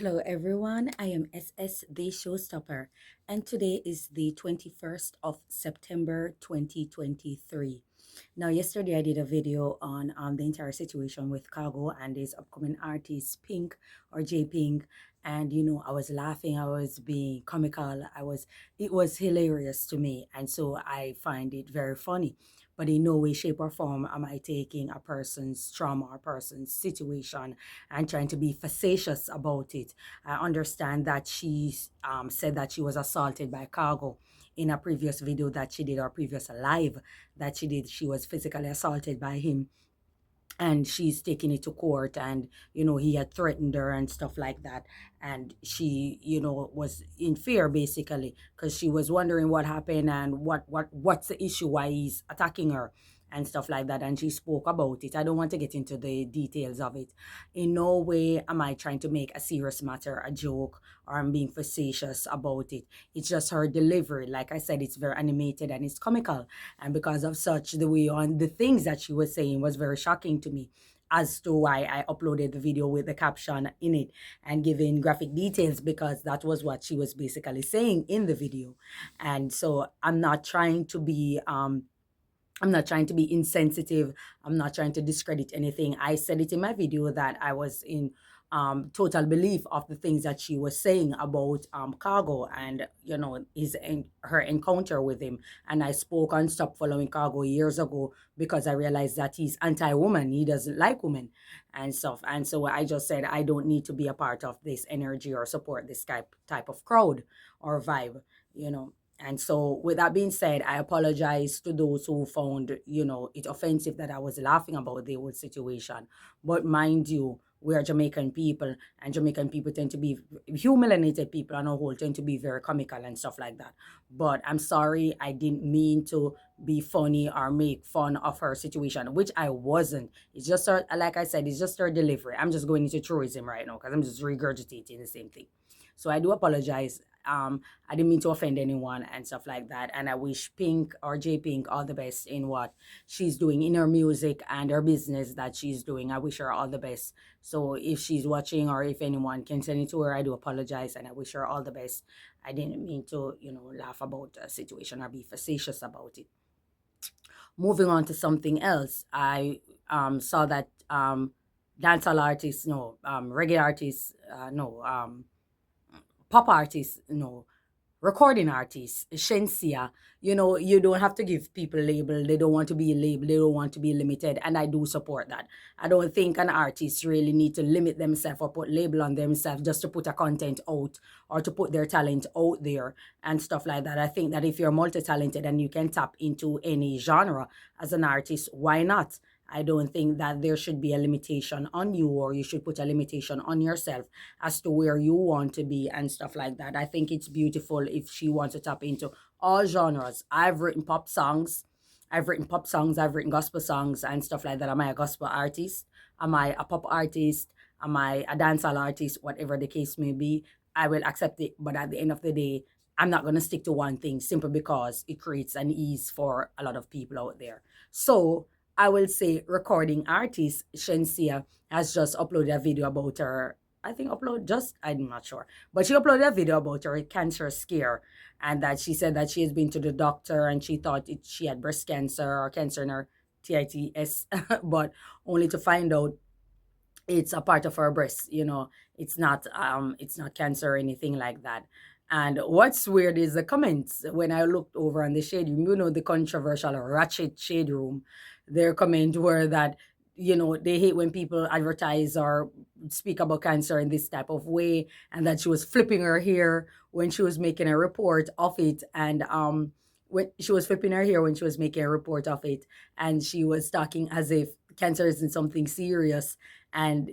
Hello everyone, I am SS the Showstopper, and today is the 21st of September 2023. Now, yesterday I did a video on the entire situation with Cargo and his upcoming artist Pink or J Pink, and I was laughing, I was being comical, it was hilarious to me, and so I find it very funny. But in no way, shape, or form am I taking a person's trauma or person's situation and trying to be facetious about it. I understand that she said that she was assaulted by Cargo in a previous video that she did, or previous live that she did. She was physically assaulted by him, and she's taking it to court, and he had threatened her and stuff like that, and she was in fear basically because she was wondering what happened and what's the issue, why he's attacking her and stuff like that, and she spoke about it. I don't want to get into the details of it. In no way am I trying to make a serious matter a joke, or I'm being facetious about it. It's just her delivery. Like I said, it's very animated and it's comical, and because of such, the way on the things that she was saying was very shocking to me, as to why I uploaded the video with the caption in it and giving graphic details, because that was what she was basically saying in the video. And so I'm not trying to be insensitive. I'm not trying to discredit anything. I said it in my video that I was in total belief of the things that she was saying about Cargo, and her encounter with him. And I spoke on Stop Following Cargo years ago because I realized that he's anti-woman. He doesn't like women and stuff. And so I just said I don't need to be a part of this energy or support this type of crowd or vibe, you know. And so, with that being said, I apologize to those who found, it offensive that I was laughing about the whole situation. But mind you, we are Jamaican people, and Jamaican people tend to be humiliated people on a whole, tend to be very comical and stuff like that. But I'm sorry, I didn't mean to be funny or make fun of her situation, which I wasn't. It's just her, like I said, it's just her delivery. I'm just going into tourism right now because I'm just regurgitating the same thing. So I do apologize. I didn't mean to offend anyone and stuff like that. And I wish Pink or J Pink all the best in what she's doing in her music and her business that she's doing. I wish her all the best. So if she's watching, or if anyone can send it to her, I do apologize and I wish her all the best. I didn't mean to, laugh about a situation or be facetious about it. Moving on to something else, I saw that dancehall artists, no, reggae artists, no, pop artists, recording artists, Shenseea, you don't have to give people label. They don't want to be labeled. They don't want to be limited. And I do support that. I don't think an artist really need to limit themselves or put label on themselves just to put a content out or to put their talent out there and stuff like that. I think that if you're multi-talented and you can tap into any genre as an artist, why not? I don't think that there should be a limitation on you, or you should put a limitation on yourself as to where you want to be and stuff like that. I think it's beautiful if she wants to tap into all genres. I've written pop songs, I've written gospel songs and stuff like that. Am I a gospel artist? Am I a pop artist? Am I a dancehall artist? Whatever the case may be, I will accept it. But at the end of the day, I'm not going to stick to one thing simply because it creates an ease for a lot of people out there. So I will say recording artist Shenseea has just uploaded a video about her. I think I'm not sure. But she uploaded a video about her cancer scare, and that she said that she has been to the doctor and she thought she had breast cancer or cancer in her tits, but only to find out it's a part of her breast. It's not cancer or anything like that. And what's weird is the comments when I looked over on the shade room, the controversial ratchet shade room. Their comment were that they hate when people advertise or speak about cancer in this type of way, and that she was flipping her hair when she was making a report of it. And when she was flipping her hair when she was making a report of it, and she was talking as if cancer isn't something serious, and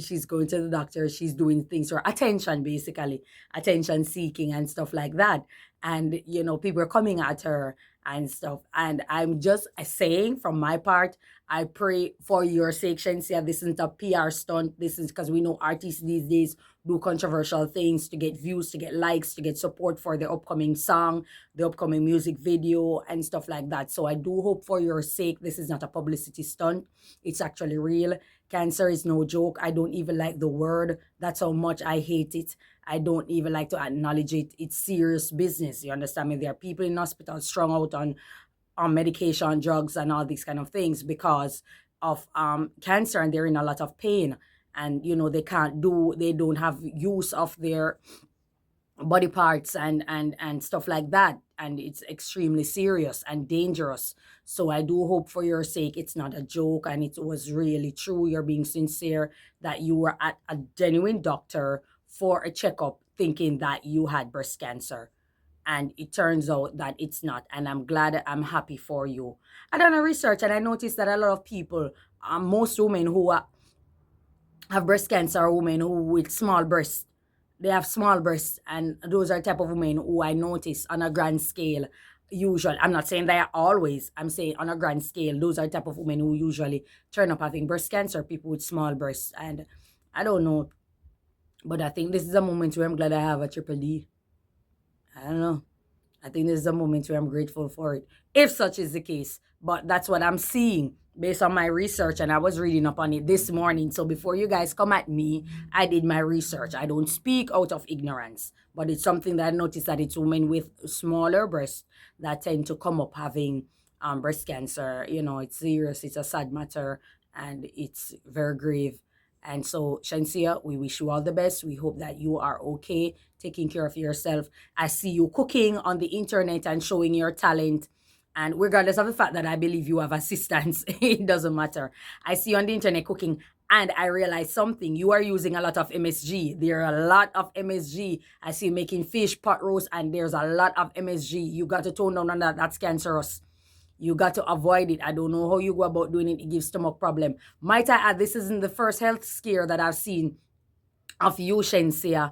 she's going to the doctor, she's doing things for attention, basically attention seeking and stuff like that. And people are coming at her and stuff, and I'm just saying from my part, I pray for your sake, Shenseea, this isn't a PR stunt. This is because we know artists these days do controversial things to get views, to get likes, to get support for the upcoming song, the upcoming music video and stuff like that. So I do hope for your sake this is not a publicity stunt. It's actually real. Cancer is no joke. I don't even like the word. That's how much I hate it. I don't even like to acknowledge it. It's serious business. You understand me? There are people in hospitals strung out on medication, drugs, and all these kind of things because of cancer, and they're in a lot of pain. And they don't have use of their body parts and stuff like that, and it's extremely serious and dangerous. So I do hope for your sake it's not a joke and it was really true, you're being sincere, that you were at a genuine doctor for a checkup thinking that you had breast cancer, and it turns out that it's not. And I'm happy for you. I done a research and I noticed that a lot of people, most women who have breast cancer are women who with small breasts. They have small breasts, and those are the type of women who I notice on a grand scale. Usually, I'm not saying they are always. I'm saying on a grand scale, those are the type of women who usually turn up having breast cancer. People with small breasts, and I don't know, but I think this is a moment where I'm glad I have a triple D. I don't know. I think this is a moment where I'm grateful for it, if such is the case. But that's what I'm seeing based on my research, and I was reading up on it this morning. So before you guys come at me, I did my research. I don't speak out of ignorance, but it's something that I noticed that it's women with smaller breasts that tend to come up having breast cancer. It's serious. It's a sad matter, and it's very grave. And so, Shenseea, we wish you all the best. We hope that you are okay, taking care of yourself. I see you cooking on the internet and showing your talent. And regardless of the fact that I believe you have assistants, it doesn't matter. I see you on the internet cooking, and I realize something. You are using a lot of MSG. There are a lot of MSG. I see you making fish, pot roast, and there's a lot of MSG. You got to tone down on that. That's cancerous. You got to avoid it. I don't know how you go about doing it. It gives stomach problem. Might I add, this isn't the first health scare that I've seen of you, Shenseea.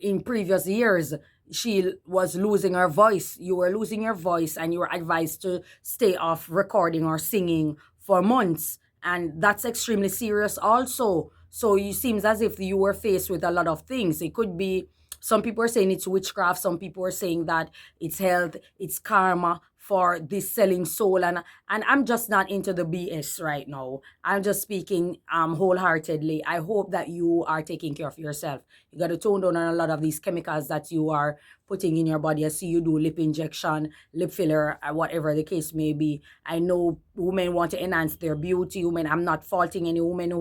In previous years, she was losing her voice. You were losing your voice, and you were advised to stay off recording or singing for months. And that's extremely serious also. So it seems as if you were faced with a lot of things. It could be, some people are saying it's witchcraft. Some people are saying that it's health, it's karma for this selling soul. And I'm just not into the BS right now. I'm just speaking wholeheartedly. I hope that you are taking care of yourself. You got to tone down on a lot of these chemicals that you are putting in your body. I see you do lip injection, lip filler, whatever the case may be. I know women want to enhance their beauty. I'm not faulting any woman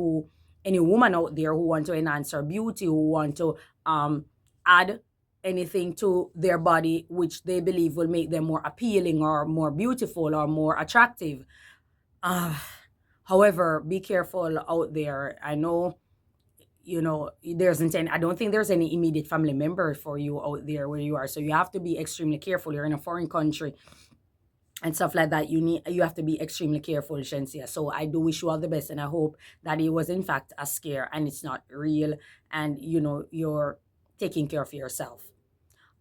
out there who want to enhance her beauty, who want to add anything to their body which they believe will make them more appealing or more beautiful or more attractive. However, be careful out there. I know, I don't think there's any immediate family member for you out there where you are. So you have to be extremely careful. You're in a foreign country and stuff like that. You have to be extremely careful, Shenseea. So I do wish you all the best, and I hope that it was in fact a scare and it's not real, and you're taking care of yourself.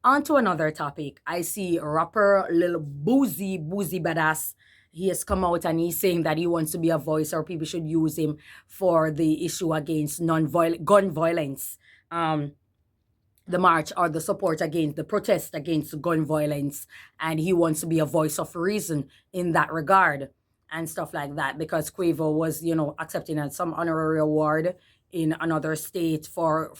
On to another topic. I see rapper Lil Boosie Badass. He has come out and he's saying that he wants to be a voice, or people should use him for the issue against gun violence. The march, or the support against the protest against gun violence, and he wants to be a voice of reason in that regard and stuff like that, because Quavo was accepting some honorary award in another state for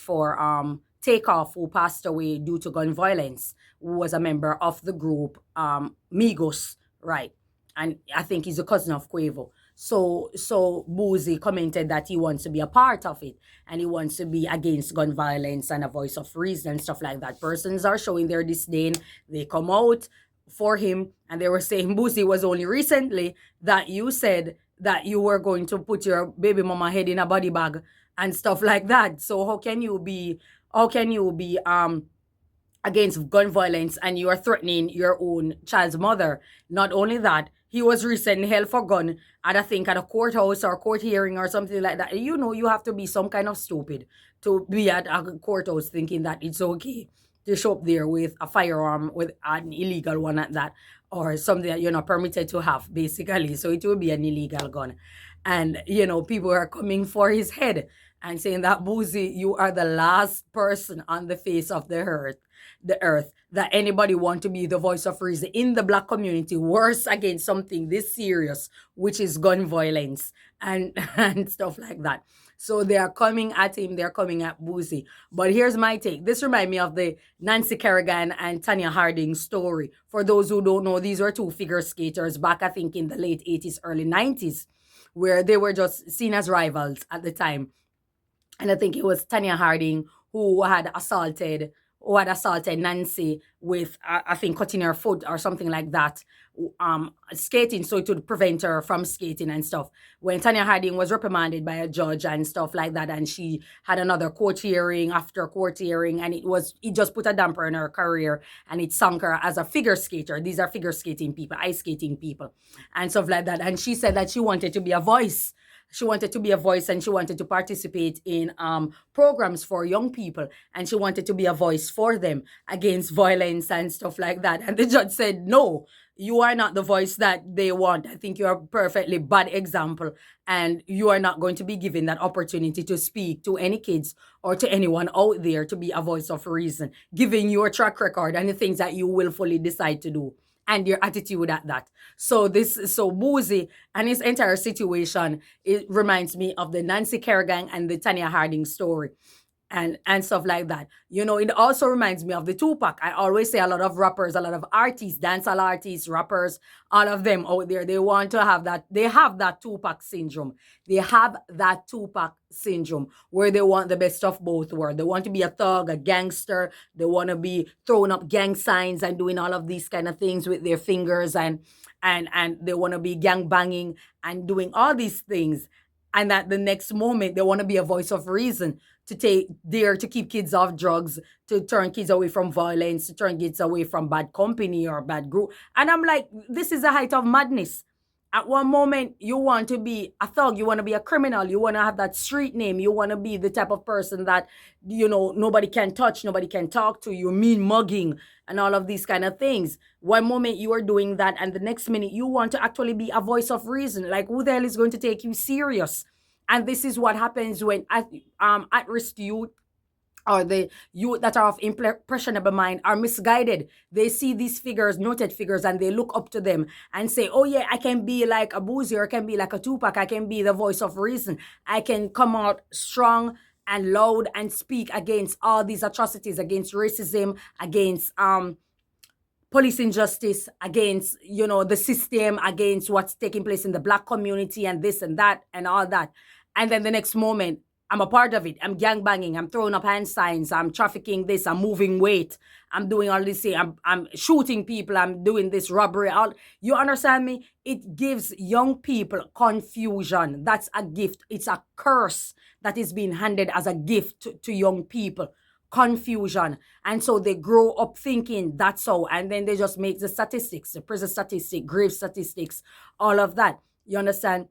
Takeoff, who passed away due to gun violence, who was a member of the group Migos, right? And I think he's a cousin of Quavo. So Boosie commented that he wants to be a part of it, and he wants to be against gun violence and a voice of reason and stuff like that. Persons are showing their disdain. They come out for him, and they were saying, Boosie, was only recently that you said that you were going to put your baby mama head in a body bag and stuff like that. So how can you be against gun violence and you are threatening your own child's mother? Not only that, he was recently held for gun at, I think, at a courthouse or court hearing or something like that. You have to be some kind of stupid to be at a courthouse thinking that it's okay to show up there with a firearm, with an illegal one at that, or something that you're not permitted to have, basically. So it will be an illegal gun. And, people are coming for his head. and saying that Boosie, you are the last person on the face of the earth that anybody want to be the voice of reason in the black community, worse against something this serious, which is gun violence and and stuff like that. So they are coming at him, they're coming at Boosie. But here's my take. This reminds me of the Nancy Kerrigan and Tanya Harding story. For those who don't know, these were two figure skaters back, I think, in the late 80s, early 90s, where they were just seen as rivals at the time. And I think it was Tanya Harding who had assaulted Nancy with, I think, cutting her foot or something like that, skating, so it would prevent her from skating and stuff. When Tanya Harding was reprimanded by a judge and stuff like that, and she had another court hearing after court hearing, and it just put a damper in her career, and it sunk her as a figure skater. These are figure skating people, ice skating people, and stuff like that. And she said that she wanted to be a voice. She wanted to be a voice, and she wanted to participate in programs for young people, and she wanted to be a voice for them against violence and stuff like that. And the judge said, no, you are not the voice that they want. I think you're a perfectly bad example, and you are not going to be given that opportunity to speak to any kids or to anyone out there to be a voice of reason, given your track record and the things that you willfully decide to do and your attitude at that. So Boosie and his entire situation, it reminds me of the Nancy Kerrigan and the Tanya Harding story and stuff like that. It also reminds me of the Tupac. I always say a lot of rappers, a lot of artists, dancehall artists, rappers, all of them out there, they want to have that. They have that Tupac syndrome. They have that Tupac syndrome where they want the best of both worlds. They want to be a thug, a gangster. They want to be throwing up gang signs and doing all of these kind of things with their fingers, and they want to be gang banging and doing all these things. And at the next moment, they want to be a voice of reason, to keep kids off drugs, to turn kids away from violence, to turn kids away from bad company or bad group. And I'm like, this is the height of madness. At one moment, you want to be a thug, you want to be a criminal, you want to have that street name, you want to be the type of person that, nobody can touch, nobody can talk to, you mean mugging and all of these kind of things. One moment you are doing that, and the next minute you want to actually be a voice of reason. Like, who the hell is going to take you serious? And this is what happens when at-risk youth, or the youth that are of impressionable mind, are misguided. They see these figures, noted figures, and they look up to them and say, oh yeah, I can be like a Boosie, or I can be like a Tupac, I can be the voice of reason. I can come out strong and loud and speak against all these atrocities, against racism, against police injustice, against, the system, against what's taking place in the black community and this and that and all that. And then the next moment, I'm a part of it. I'm gangbanging. I'm throwing up hand signs. I'm trafficking this. I'm moving weight. I'm doing all this. I'm shooting people. I'm doing this robbery. You understand me? It gives young people confusion. That's a gift. It's a curse that is being handed as a gift to young people. Confusion. And so they grow up thinking that's so. And then they just make the statistics, the prison statistic, grave statistics, all of that. You understand?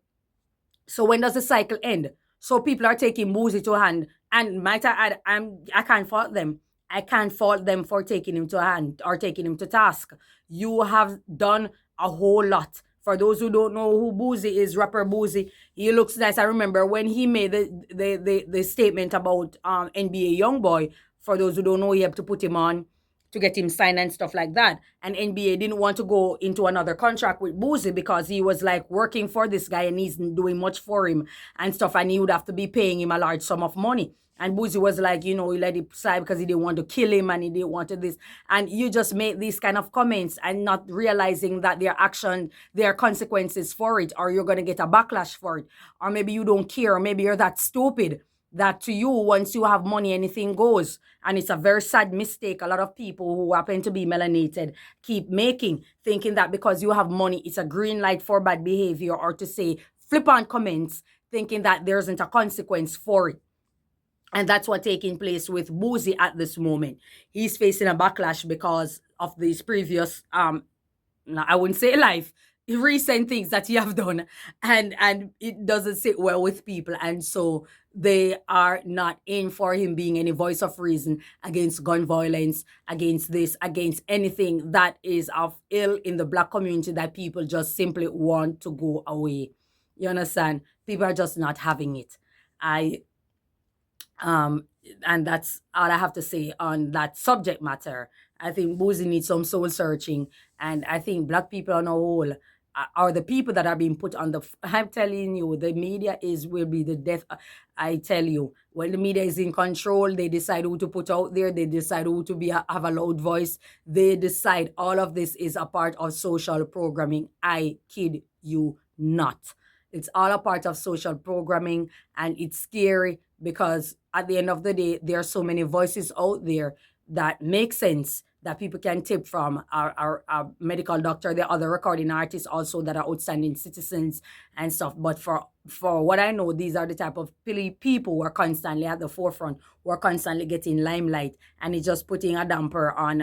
So when does the cycle end? So people are taking Boosie to hand, and might I add, I can't fault them. I can't fault them for taking him to hand or taking him to task. You have done a whole lot. For those who don't know who Boosie is, rapper Boosie, he looks nice. I remember when he made the statement about NBA YoungBoy. For those who don't know, he had to put him on to get him signed and stuff like that. And NBA didn't want to go into another contract with Boosie because he was like working for this guy and he's doing much for him and stuff, and he would have to be paying him a large sum of money. And Boosie was like, he let it slide because he didn't want to kill him and he didn't want to this. And you just make these kind of comments and not realizing that there are consequences for it, or you're going to get a backlash for it. Or maybe you don't care, or maybe you're that stupid that to you, once you have money, anything goes. And it's a very sad mistake a lot of people who happen to be melanated keep making, thinking that because you have money, it's a green light for bad behavior, or to say flippant comments, thinking that there isn't a consequence for it. And that's what's taking place with Boosie at this moment. He's facing a backlash because of these previous, I wouldn't say life, recent things that he have done, and it doesn't sit well with people, and so they are not in for him being any voice of reason against gun violence, against this, against anything that is of ill in the black community that people just simply want to go away. You understand? People are just not having it. Um, and that's all I have to say on that subject matter. I think Boosie needs some soul searching, and I think black people on a whole are the people that are being put on the. I'm telling you, the media is will be the death. I tell you, when the media is in control, they decide who to put out there. They decide who to be have a loud voice. They decide all of this is a part of social programming. I kid you not. It's all a part of social programming, and it's scary because at the end of the day, there are so many voices out there that make sense that people can tip from. Our medical doctor, the other recording artists also that are outstanding citizens and stuff. But for what I know, these are the type of people who are constantly at the forefront, who are constantly getting limelight, and it's just putting a damper on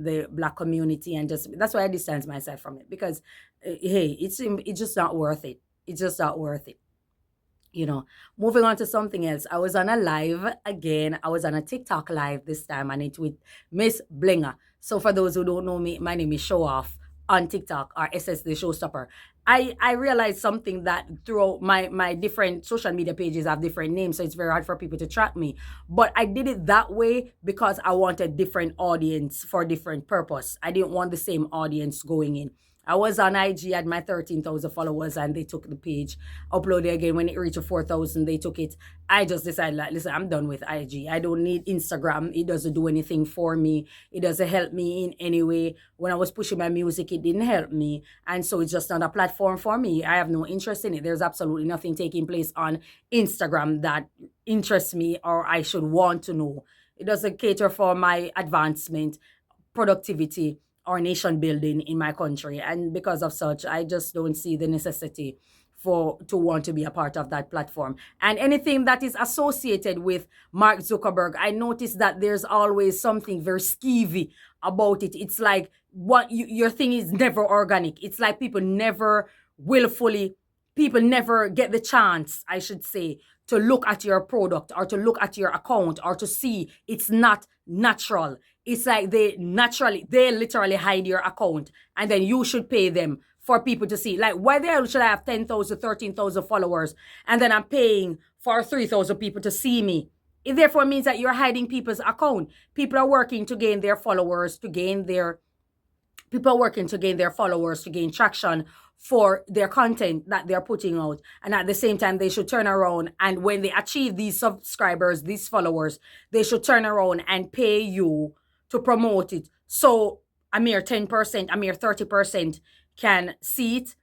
the black community. And just that's why I distance myself from it, because hey, it's just not worth it. It's just not worth it. you know Moving on to something else, I was on a live again. I was on a TikTok live this time, and it's with Miss Blinger. So for those who don't know me, my name is Show Off on TikTok, or SS the Showstopper. I realized something, that throughout my different social media pages have different names, so it's very hard for people to track me. But I did it that way because I wanted different audience for different purpose. I didn't want the same audience going in. I was on IG, had my 13,000 followers, and they took the page, uploaded again. When it reached 4,000, they took it. I just decided, like, listen, I'm done with IG. I don't need Instagram. It doesn't do anything for me. It doesn't help me in any way. When I was pushing my music, it didn't help me. And so it's just not a platform for me. I have no interest in it. There's absolutely nothing taking place on Instagram that interests me or I should want to know. It doesn't cater for my advancement, productivity, or nation building in my country. And because of such, I just don't see the necessity for to want to be a part of that platform. And anything that is associated with Mark Zuckerberg, I noticed that there's always something very skeevy about it. It's like your thing is never organic. It's like willfully people never get the chance, I should say, to look at your product or to look at your account or to see it's not natural. It's like they literally hide your account, and then you should pay them for people to see. Like, why the hell should I have 10,000, 13,000 followers, and then I'm paying for 3,000 people to see me? It therefore means that you're hiding people's account. People are working to gain their followers, to gain traction for their content that they're putting out. And at the same time, they should turn around, and when they achieve these subscribers, these followers, they should turn around and pay you to promote it. So a mere 10%, a mere 30% can see it.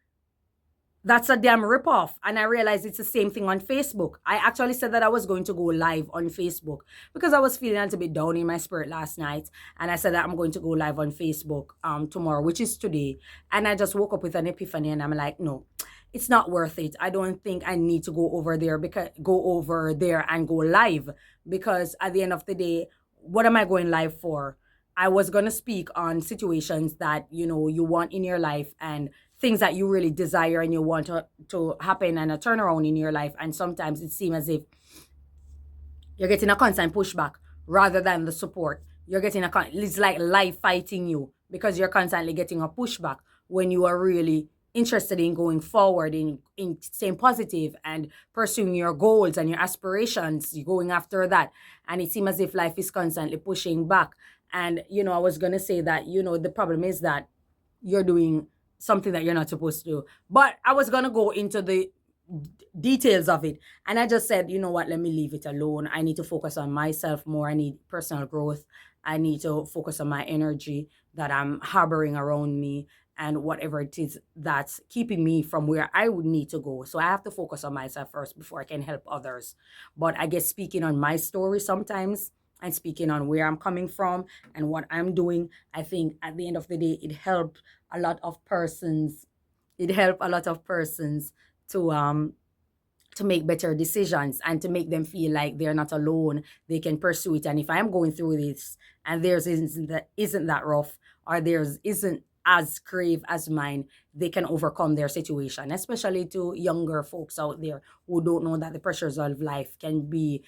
That's a damn ripoff. And I realized it's the same thing on Facebook. I actually said that I was going to go live on Facebook because I was feeling a little bit down in my spirit last night. And I said that I'm going to go live on Facebook tomorrow, which is today. And I just woke up with an epiphany, and I'm like, no, it's not worth it. I don't think I need to go over there and go live, because at the end of the day, what am I going live for? I was going to speak on situations that, you want in your life, and things that you really desire and you want to happen, and a turnaround in your life. And sometimes it seems as if you're getting a constant pushback rather than the support. It's like life fighting you, because you're constantly getting a pushback when you are really interested in going forward, in staying positive and pursuing your goals and your aspirations, you're going after that. And it seems as if life is constantly pushing back. And, I was going to say that, the problem is that you're doing something that you're not supposed to do. But I was going to go into the details of it. And I just said, you know what, let me leave it alone. I need to focus on myself more. I need personal growth. I need to focus on my energy that I'm harboring around me, and whatever it is that's keeping me from where I would need to go. So I have to focus on myself first before I can help others. But I guess speaking on my story sometimes, and speaking on where I'm coming from and what I'm doing, I think at the end of the day, it helped a lot of persons. To make better decisions, and to make them feel like they're not alone. They can pursue it. And if I'm going through this and theirs isn't that rough, or theirs isn't as grave as mine, they can overcome their situation. Especially to younger folks out there who don't know that the pressures of life can be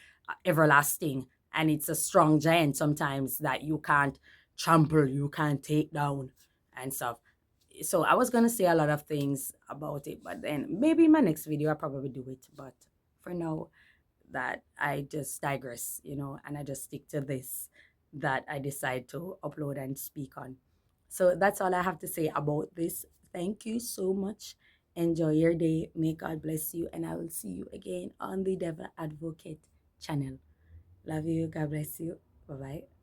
everlasting, and it's a strong giant sometimes that you can't trample, you can't take down and stuff. So I was gonna say a lot of things about it, but then maybe in my next video I'll probably do it. But for now, that I just digress, and I just stick to this that I decide to upload and speak on. So that's all I have to say about this. Thank you so much. Enjoy your day. May God bless you. And I will see you again on the Devil Advocate channel. Love you. God bless you. Bye bye.